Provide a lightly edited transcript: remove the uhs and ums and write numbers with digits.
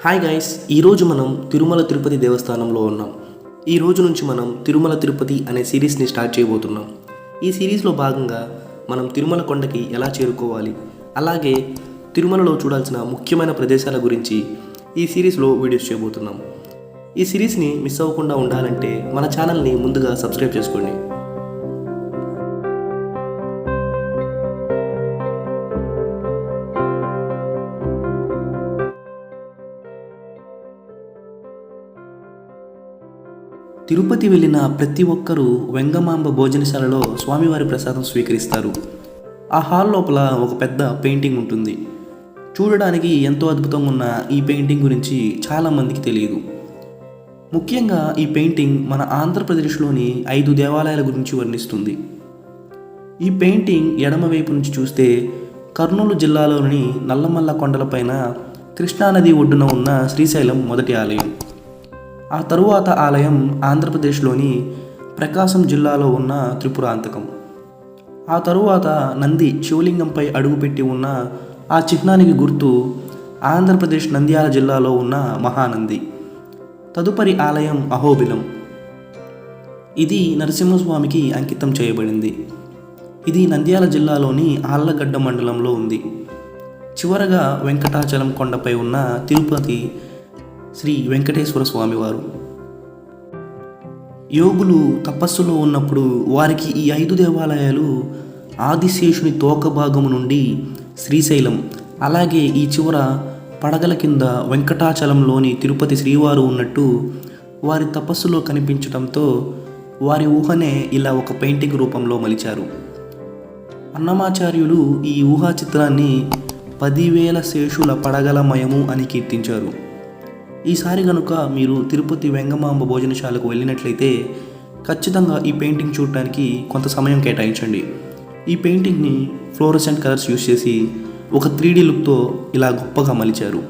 Hi guys, ఈరోజు మనం తిరుమల తిరుపతి దేవస్థానంలో ఉన్నాం. ఈ రోజు నుంచి మనం తిరుమల తిరుపతి అనే సిరీస్ని స్టార్ట్ చేయబోతున్నాం. ఈ సిరీస్లో భాగంగా మనం తిరుమల కొండకి ఎలా చేరుకోవాలి, అలాగే తిరుమలలో చూడాల్సిన ముఖ్యమైన ప్రదేశాల గురించి ఈ సిరీస్లో వీడియోస్ చేయబోతున్నాం. ఈ సిరీస్ని మిస్ అవ్వకుండా ఉండాలంటే మన ఛానల్ని ముందుగా సబ్స్క్రైబ్ చేసుకోండి. తిరుపతి వెళ్ళిన ప్రతి ఒక్కరూ వెంగమాంబ భోజనశాలలో స్వామివారి ప్రసాదం స్వీకరిస్తారు. ఆ హాల్ లోపల ఒక పెద్ద పెయింటింగ్ ఉంటుంది. చూడడానికి ఎంతో అద్భుతంగా ఉన్న ఈ పెయింటింగ్ గురించి చాలామందికి తెలియదు. ముఖ్యంగా ఈ పెయింటింగ్ మన ఆంధ్రప్రదేశ్లోని 5 దేవాలయాల గురించి వర్ణిస్తుంది. ఈ పెయింటింగ్ ఎడమవైపు నుంచి చూస్తే కర్నూలు జిల్లాలోని నల్లమల్ల కొండలపైన కృష్ణానది ఒడ్డున ఉన్న శ్రీశైలం మొదటి ఆలయం. ఆ తరువాత ఆలయం ఆంధ్రప్రదేశ్లోని ప్రకాశం జిల్లాలో ఉన్న త్రిపురాంతకం. ఆ తరువాత నంది శివలింగంపై అడుగుపెట్టి ఉన్న ఆ చిహ్నానికి గుర్తు ఆంధ్రప్రదేశ్ నంద్యాల జిల్లాలో ఉన్న మహానంది. తదుపరి ఆలయం అహోబిలం. ఇది నరసింహస్వామికి అంకితం చేయబడింది. ఇది నంద్యాల జిల్లాలోని ఆళ్లగడ్డ మండలంలో ఉంది. చివరగా వెంకటాచలం కొండపై ఉన్న తిరుపతి శ్రీ వెంకటేశ్వర స్వామివారు. యోగులు తపస్సులో ఉన్నప్పుడు వారికి ఈ 5 దేవాలయాలు ఆదిశేషుని తోక భాగము నుండి శ్రీశైలం, అలాగే ఈ చివర పడగల కింద వెంకటాచలంలోని తిరుపతి శ్రీవారు ఉన్నట్టు వారి తపస్సులో కనిపించడంతో వారి ఊహనే ఇలా ఒక పెయింటింగ్ రూపంలో మలిచారు. అన్నమాచార్యులు ఈ ఊహా చిత్రాన్ని 10,000 శేషుల పడగలమయము అని కీర్తించారు. ఈసారి కనుక మీరు తిరుపతి వెంగమాంబ భోజనశాలకు వెళ్ళినట్లయితే ఖచ్చితంగా ఈ పెయింటింగ్ చూడటానికి కొంత సమయం కేటాయించండి. ఈ పెయింటింగ్ని ఫ్లోరసెంట్ కలర్స్ యూస్ చేసి ఒక 3D లుక్తో ఇలా గొప్పగా మలిచారు.